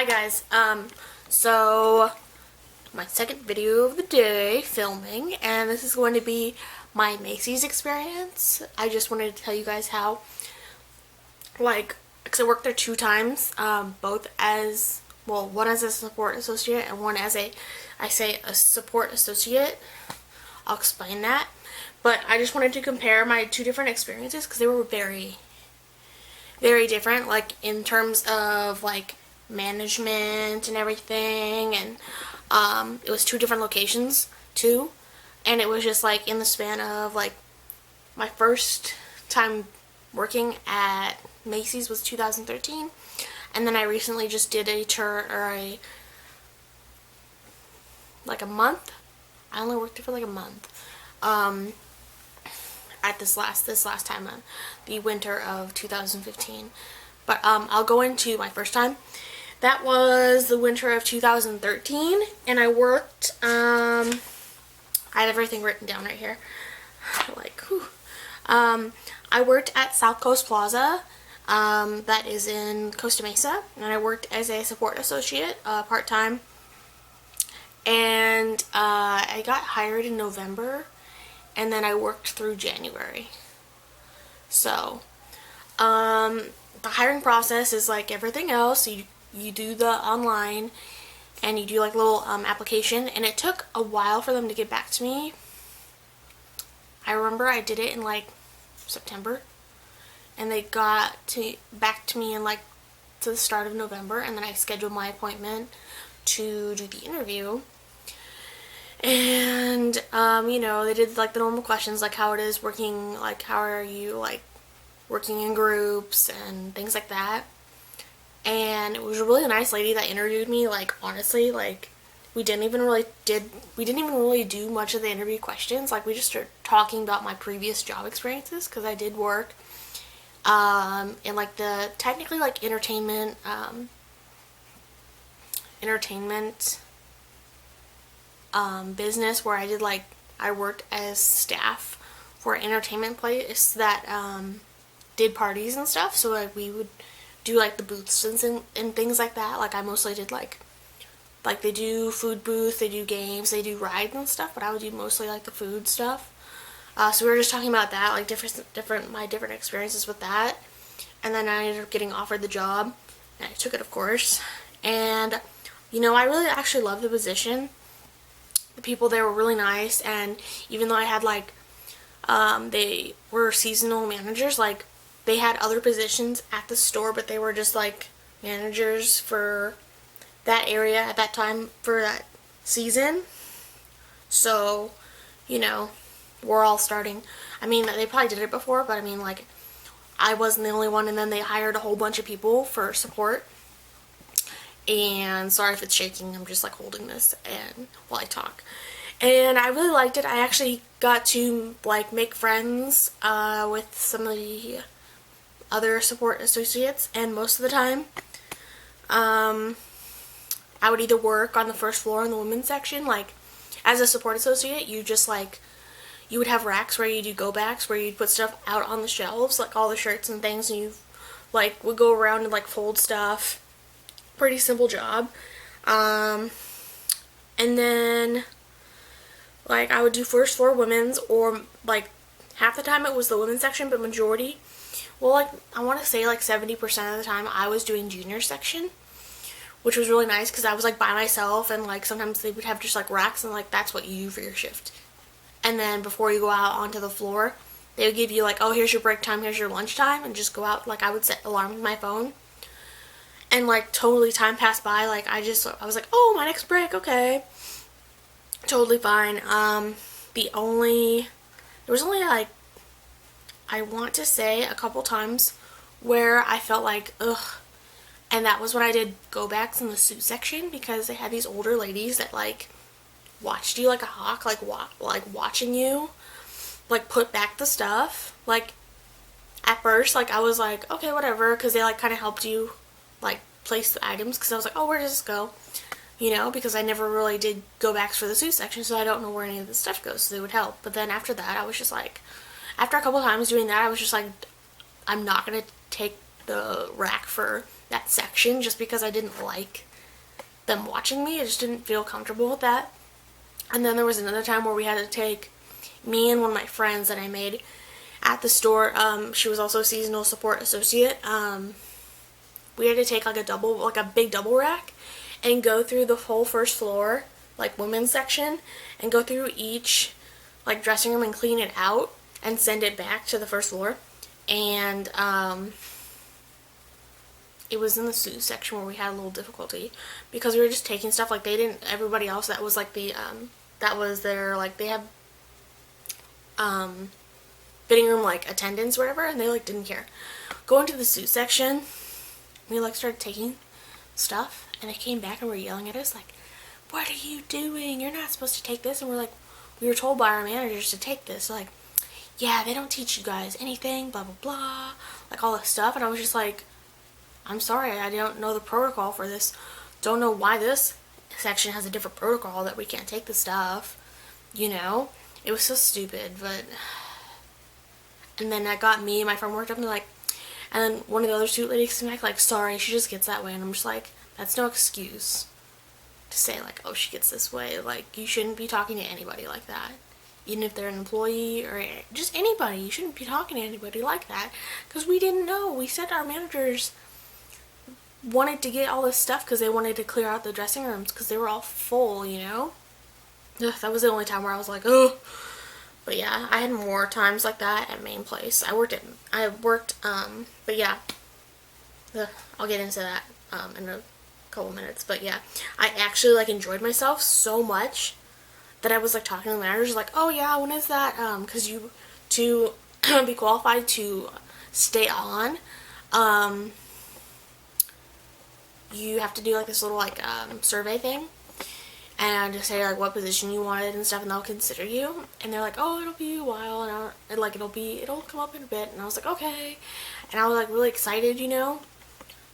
Hi guys, so my second video of the day filming, and this is going to be my Macy's experience. I just wanted to tell you guys how, because I worked there 2 times, both as, well, one as a support associate and one as a support associate. I'll explain that. But I just wanted to compare my 2 different experiences because they were very, very different, like in terms of like management and everything, and it was 2 different locations too, and it was just like in the span of like my first time working at Macy's was 2013, and then I recently just did a tour, or like a month. I only worked there for like a month at this last time, the winter of 2015. But I'll go into my first time. That was the winter of 2013, and I worked, I have everything written down right here, like, whew. I worked at South Coast Plaza, that is in Costa Mesa, and I worked as a support associate, part-time, and I got hired in November, and then I worked through January. So, the hiring process is like everything else. You do the online, and you do like a little application, and it took a while for them to get back to me. I remember I did it in like September, and they got back to me in like to the start of November, and then I scheduled my appointment to do the interview. And they did like the normal questions, like how it is working, like how are you like working in groups and things like that. And it was a really nice lady that interviewed me. Like, honestly, like we didn't even really do much of the interview questions. Like, we just started talking about my previous job experiences, because I did work in like the technically like entertainment business, where I worked as staff for an entertainment place that did parties and stuff. So like we would do like the booths and things like that. Like, I mostly did like they do food booth, they do games, they do rides and stuff, but I would do mostly like the food stuff. So we were just talking about that, like my different experiences with that. And then I ended up getting offered the job, and I took it, of course. And I really actually loved the position. The people there were really nice, and even though I had like they were seasonal managers, like they had other positions at the store, but they were just like managers for that area at that time for that season. So, we're all starting. I mean, they probably did it before, but I mean, like, I wasn't the only one, and then they hired a whole bunch of people for support. And sorry if it's shaking, I'm just like holding this and while I talk. And I really liked it. I actually got to like make friends with some of the other support associates, and most of the time I would either work on the first floor in the women's section. Like, as a support associate, you would have racks where you do go backs, where you'd put stuff out on the shelves, like all the shirts and things, and you like would go around and like fold stuff. Pretty simple job. And then like I would do first floor women's, or like half the time it was the women's section, but majority, well, like I want to say like 70% of the time I was doing junior section, which was really nice because I was like by myself, and like sometimes they would have just like racks, and like that's what you do for your shift. And then before you go out onto the floor, they would give you like, oh, here's your break time, here's your lunch time, and just go out. Like, I would set alarms on my phone, and like totally time passed by. Like, I was like, oh, my next break, okay, totally fine. There was only like, I want to say a couple times where I felt like, ugh, and that was when I did go backs in the suit section, because they had these older ladies that like watched you like a hawk, like watching you like put back the stuff. Like, at first, like I was like, okay, whatever, because they like kind of helped you like place the items, because I was like, oh, where does this go, because I never really did go backs for the suit section, so I don't know where any of the stuff goes, so they would help. But then after that, I was just like, after a couple times doing that, I was just like, I'm not gonna take the rack for that section, just because I didn't like them watching me. I just didn't feel comfortable with that. And then there was another time where we had to take, me and one of my friends that I made at the store, she was also a seasonal support associate, we had to take like a big double rack and go through the whole first floor, like women's section, and go through each like dressing room and clean it out and send it back to the first floor. And it was in the suit section where we had a little difficulty because we were just taking stuff like everybody else that was like that was their, like, they have fitting room like attendants or whatever, and they like didn't care. Going to the suit section, we like started taking stuff, and they came back and were yelling at us like, "What are you doing? You're not supposed to take this." And we're like, we were told by our managers to take this. So like, yeah, they don't teach you guys anything, blah blah blah, like all this stuff. And I was just like, I'm sorry, I don't know the protocol for this. Don't know why this section has a different protocol that we can't take the stuff. You know, it was so stupid. But and then that got me and my friend worked up, and they're like, and then one of the other suit ladies came back like, sorry, she just gets that way. And I'm just like, that's no excuse to say like, oh, she gets this way. Like, you shouldn't be talking to anybody like that. Even if they're an employee or just anybody, you shouldn't be talking to anybody like that. Because we didn't know. We said our managers wanted to get all this stuff because they wanted to clear out the dressing rooms because they were all full, you know? Ugh, that was the only time where I was like, oh. But yeah, I had more times like that at main place. But yeah, I'll get into that in a couple minutes. But yeah, I actually like enjoyed myself so much that I was like talking to the managers like, oh yeah, when is that? Because you, to be qualified to stay on, you have to do like this little like survey thing, and just say like what position you wanted and stuff, and they'll consider you. And they're like, oh, it'll be a while, and like it'll come up in a bit. And I was like, okay. And I was like really excited, you know.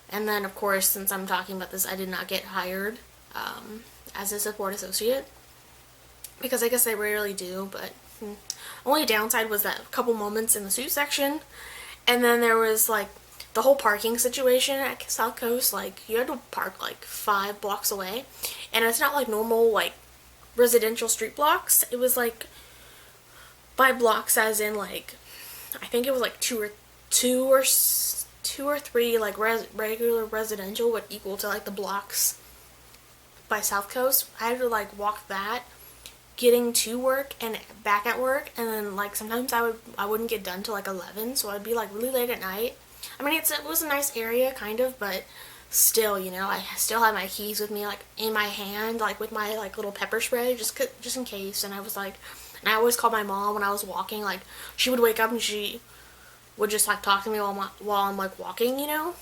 And then of course, since I'm talking about this, I did not get hired as a support associate because I guess they rarely do. But only downside was that couple moments in the suit section, and then there was like the whole parking situation at South Coast. Like, you had to park like 5 blocks away, and it's not like normal like residential street blocks. It was like 5 blocks, as in like I think it was like two or three like regular residential would equal to like the blocks by South Coast. I had to like walk that, getting to work and back at work, and then like sometimes I wouldn't get done till like 11, so I'd be like really late at night. I mean, it was a nice area, kind of, but still, you know, I still had my keys with me, like, in my hand, like, with my, like, little pepper spray, just in case. And I was like, and I always called my mom when I was walking, like, she would wake up and she would just, like, talk to me while I'm, like, walking, you know?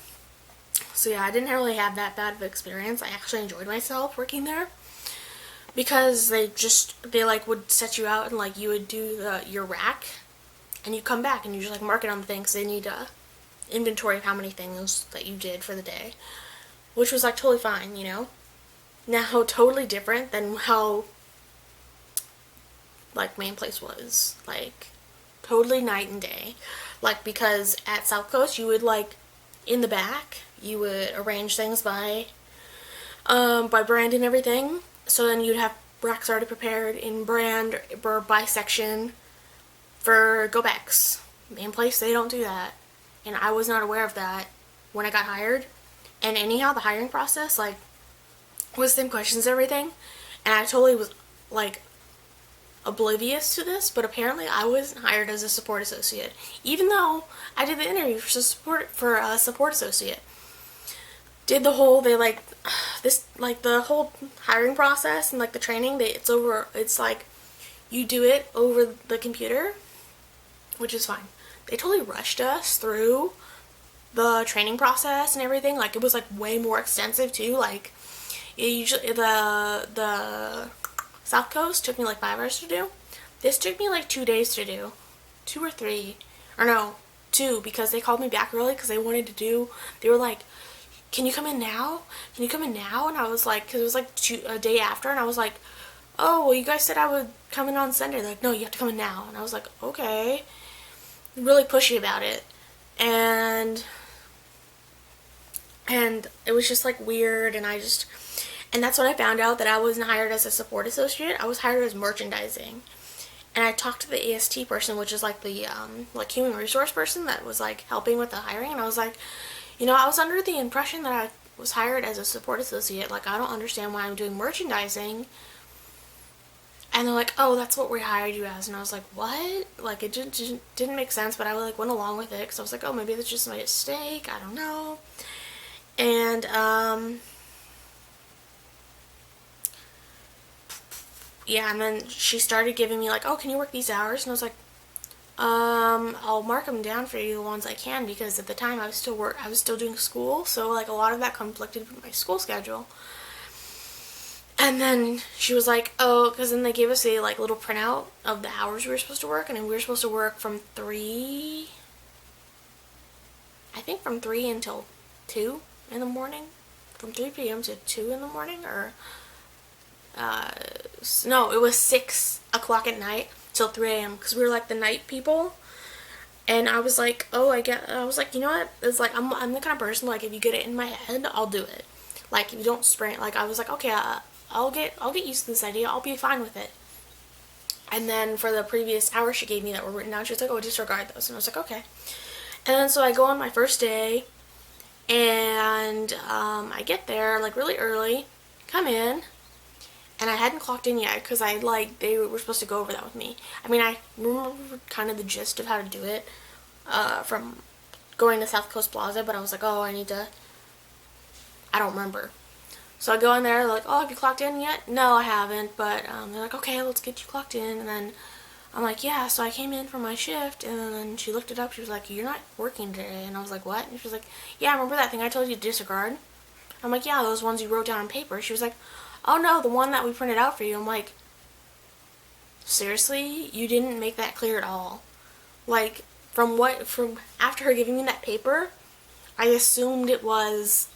So, yeah, I didn't really have that bad of an experience. I actually enjoyed myself working there, because they like, would set you out, and, like, you would do your rack, and you come back, and you just, like, mark it on the thing, because they need inventory of how many things that you did for the day, which was like totally fine, you know. Now, totally different than how like main place was, like totally night and day. Like, because at South Coast you would like in the back you would arrange things by brand and everything, so then you'd have racks already prepared in brand or by section for go backs. Main place, they don't do that. And I was not aware of that when I got hired. And anyhow, the hiring process, like, was them questions and everything. And I totally was, like, oblivious to this. But apparently I wasn't hired as a support associate, even though I did the interview for a support associate. Did the whole, the whole hiring process and, like, the training, it's like, you do it over the computer, which is fine. They totally rushed us through the training process and everything. Like, it was like way more extensive too. Like, it usually the South Coast took me like 5 hours to do. This took me like 2 days to do, 2 or 3, or no, 2, because they called me back early because they wanted to do. They were like, "Can you come in now? Can you come in now?" And I was like, because it was like a day after, and I was like, "Oh, well, you guys said I would come in on Sunday." They're like, "No, you have to come in now." And I was like, "Okay." Really pushy about it, and it was just like weird, and And that's when I found out that I wasn't hired as a support associate. I was hired as merchandising. And I talked to the AST person, which is like the like human resource person that was like helping with the hiring. And I was like, I was under the impression that I was hired as a support associate. Like, I don't understand why I'm doing merchandising. And they're like, oh, that's what we hired you as. And I was like, what? Like, it didn't make sense, but I like went along with it because I was like, oh, maybe that's just my mistake. I don't know. And yeah, and then she started giving me like, oh, can you work these hours? And I was like, I'll mark them down for you, the ones I can, because at the time I was still doing school, so like a lot of that conflicted with my school schedule. And then she was like, oh, because then they gave us a like little printout of the hours we were supposed to work, and we were supposed to work from 3 until 2 in the morning, from 3 p.m. to 2 in the morning, or no, it was 6 o'clock at night till 3 a.m. because we were like the night people. And I was like, oh, I was like, you know what? It's like, I'm the kind of person, like, if you get it in my head, I'll do it. Like, if you don't spring it, like, I was like, okay, I'll get used to this idea. I'll be fine with it. And then for the previous hours she gave me that were written down, she was like, oh, disregard those. And I was like, okay. And then so I go on my first day, and I get there, like, really early, come in, and I hadn't clocked in yet because they were supposed to go over that with me. I mean, I remember kind of the gist of how to do it from going to South Coast Plaza, but I was like, oh, I don't remember. So I go in there, like, oh, have you clocked in yet? No, I haven't, but they're like, okay, let's get you clocked in. And then I'm like, yeah, so I came in for my shift, and then she looked it up. She was like, you're not working today. And I was like, what? And she was like, yeah, remember that thing I told you to disregard? I'm like, yeah, those ones you wrote down on paper. She was like, oh no, the one that we printed out for you. I'm like, seriously? You didn't make that clear at all. Like, from after her giving me that paper, I assumed it was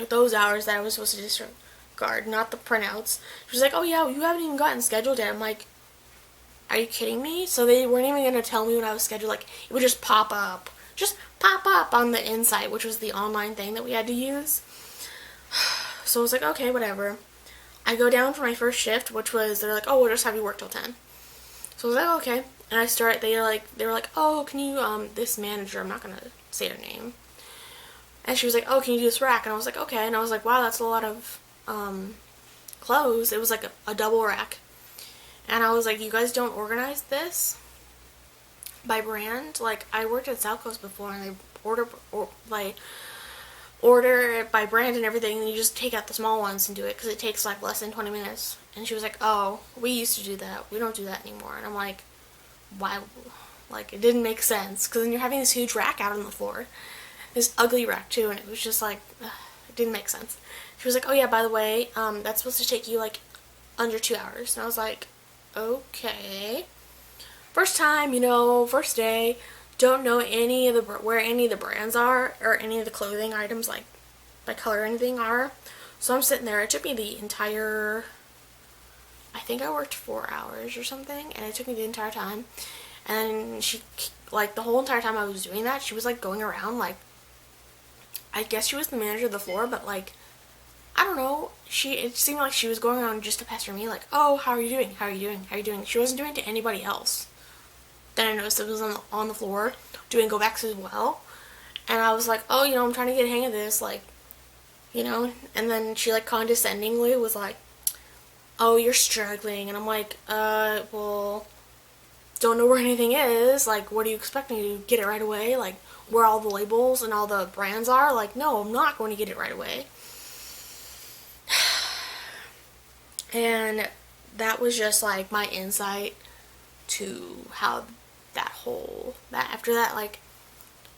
those hours that I was supposed to disregard, not the printouts. She was like, oh yeah, you haven't even gotten scheduled yet. I'm like, are you kidding me? So they weren't even going to tell me when I was scheduled. Like, it would just pop up on the Insight, which was the online thing that we had to use. So I was like, okay, whatever. I go down for my first shift, which was, they're like, oh, we'll just have you work till 10. So I was like, oh, okay. And they were like, oh, can you, this manager, I'm not going to say her name. And she was like, oh, can you do this rack? And I was like, okay. And I was like, wow, that's a lot of, clothes. It was like a double rack. And I was like, you guys don't organize this by brand? Like, I worked at South Coast before, and they order it by brand and everything, and you just take out the small ones and do it because it takes like less than 20 minutes. And she was like, oh, we used to do that. We don't do that anymore. And I'm like, why? Like, it didn't make sense because then you're having this huge rack out on the floor, this ugly rack too, and it was just like, it didn't make sense. She was like, oh yeah, by the way, that's supposed to take you like under 2 hours. And I was like, okay. First time, first day. Don't know where any of the brands are or any of the clothing items, like by color or anything, are. So I'm sitting there. It took me the entire, I think I worked 4 hours or something, and it took me the entire time. And she, like, the whole entire time I was doing that, she was like going around, like, I guess she was the manager of the floor, but like, I don't know, it seemed like she was going around just to pester me, like, oh, how are you doing? How are you doing? How are you doing? She wasn't doing it to anybody else. Then I noticed it was on the floor doing go backs as well. And I was like, oh, I'm trying to get a hang of this, like, and then she, like, condescendingly was like, oh, you're struggling. And I'm like, well, don't know where anything is. Like, what do you expect me to get it right away? Like, where all the labels and all the brands are? Like, no, I'm not going to get it right away. And that was just, like, my insight to how after that, like,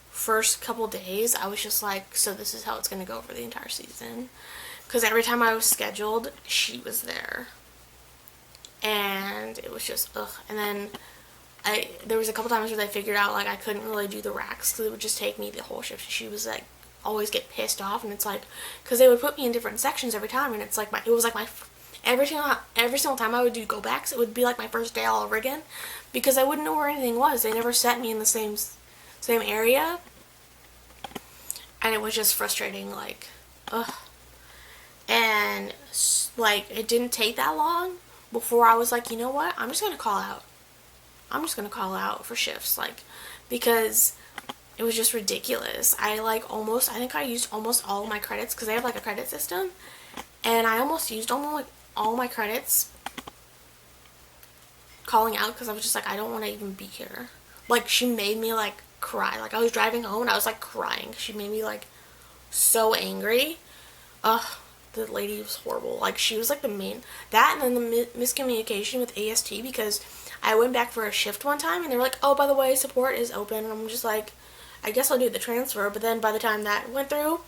first couple days, I was just like, so this is how it's going to go for the entire season. Because every time I was scheduled, she was there. And it was just, ugh. And then there was a couple times where they figured out, like, I couldn't really do the racks because it would just take me the whole shift. She was, like, always get pissed off. And it's like, because they would put me in different sections every time. And it's like, every single time I would do go backs, it would be like my first day all over again. Because I wouldn't know where anything was. They never set me in the same area. And it was just frustrating, like, ugh. And like it didn't take that long before I was like, you know what, I'm just gonna call out. I'm just gonna call out for shifts, like, because it was just ridiculous. I think I used almost all of my credits because they have like a credit system, and I almost used almost like all my credits calling out because I was just like, I don't want to even be here. Like, she made me like cry. Like, I was driving home and I was like crying. She made me like so angry. Ugh, the lady was horrible. Like, she was like the main, that and then the miscommunication with AST, because I went back for a shift one time and they were like, oh, by the way, support is open. And I'm just like, I guess I'll do the transfer. But then by the time that went through,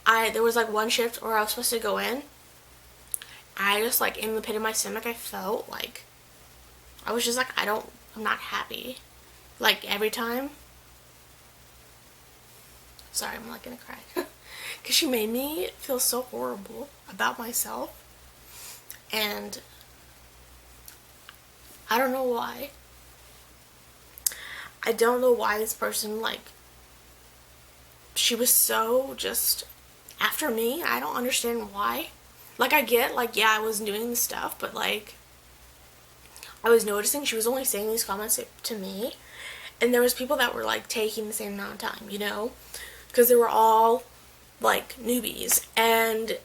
there was like one shift where I was supposed to go in. I just like, in the pit of my stomach, I felt like, I was just like, I'm not happy. Like, every time. Sorry, I'm like gonna cry. Because she made me feel so horrible about myself. And I don't know why. I don't know why this person, like, she was so just after me. I don't understand why. Like, I get, like, yeah, I was doing the stuff, but, like, I was noticing she was only saying these comments to me. And there was people that were, like, taking the same amount of time, you know? Because they were all, like, newbies. And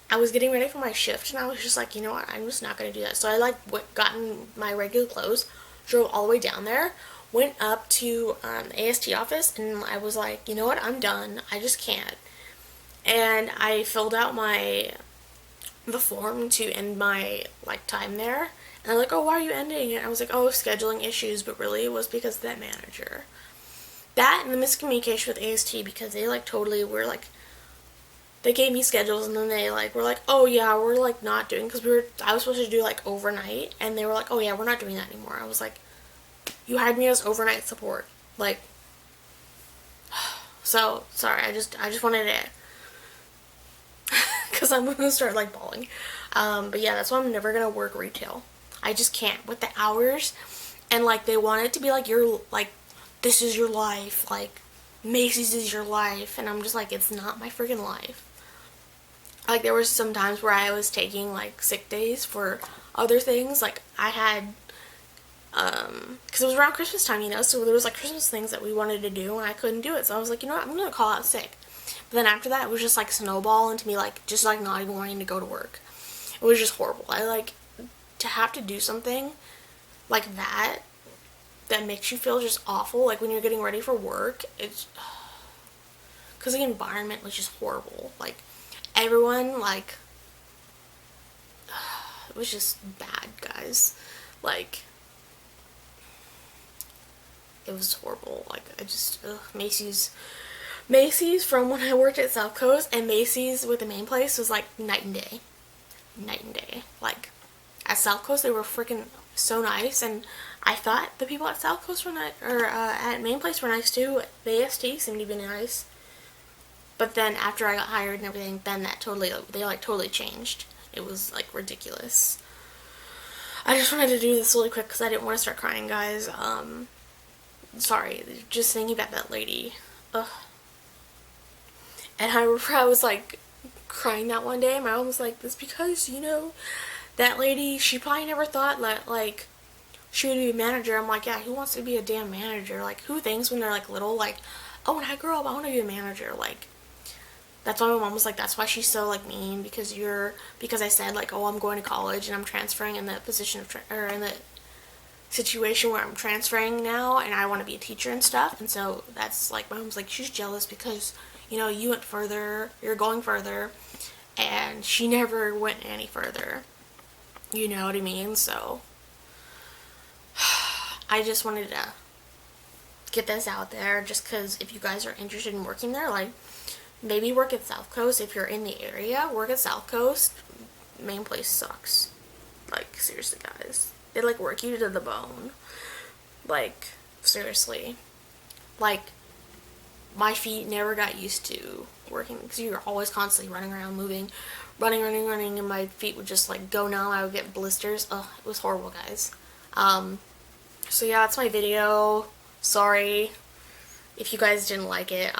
I was getting ready for my shift, and I was just like, you know what, I'm just not going to do that. So I, like, got in my regular clothes, drove all the way down there, went up to the AST office, and I was like, you know what, I'm done. I just can't. And I filled out the form to end my, like, time there. And they're like, oh, why are you ending it? I was like, oh, scheduling issues, but really it was because of that manager. That and the miscommunication with AST, because they, like, totally were, like, they gave me schedules, and then they, like, were like, oh, yeah, we're, like, not doing, because I was supposed to do, like, overnight, and they were like, oh, yeah, we're not doing that anymore. I was like, you hired me as overnight support. Like, so, sorry, I just wanted to, because I'm going to start, like, bawling. But yeah, that's why I'm never going to work retail. I just can't with the hours, and, like, they want it to be, like, this is your life, like, Macy's is your life, and I'm just like, it's not my freaking life. Like, there was some times where I was taking, like, sick days for other things. Like, I had, because it was around Christmas time, you know, so there was, like, Christmas things that we wanted to do, and I couldn't do it, so I was like, you know what, I'm gonna call out sick. But then after that, it was just, like, snowball into me, like, just, like, not even wanting to go to work. It was just horrible. I, like, to have to do something like that makes you feel just awful, like, when you're getting ready for work, it's, because the environment was just horrible. Like, everyone, like, it was just bad, guys. Like, it was horrible. Like, I just, Macy's from when I worked at South Coast, and Macy's with the main place was, like, night and day. Night and day. Like, at South Coast, they were freaking so nice, and I thought the people at South Coast were nice, or at main place were nice too. The AST seemed to be nice. But then after I got hired and everything, then they like totally changed. It was like ridiculous. I just wanted to do this really quick because I didn't want to start crying, guys. Sorry, just thinking about that lady. Ugh. And I remember I was like crying that one day. My mom was like, "That's because, you know, that lady, she probably never thought that, like, she would be a manager." I'm like, yeah, who wants to be a damn manager? Like, who thinks when they're, like, little, like, oh, when I grow up, I want to be a manager? Like, that's why my mom was like, that's why she's so, like, mean, because I said, like, oh, I'm going to college and I'm transferring in the position of, or in the situation where I'm transferring now, and I want to be a teacher and stuff. And so that's, like, my mom's like, she's jealous because, you know, you went further, you're going further, and she never went any further. You know what I mean? So I just wanted to get this out there, just because if you guys are interested in working there, like, maybe work at South Coast. If you're in the area, work at South Coast. Main place sucks. Like, seriously, guys. They, like, work you to the bone. Like, seriously. Like, my feet never got used to working, because you're always constantly running around, moving, running, and my feet would just, like, go numb. I would get blisters. Ugh, it was horrible, guys. So yeah, that's my video. Sorry if you guys didn't like it.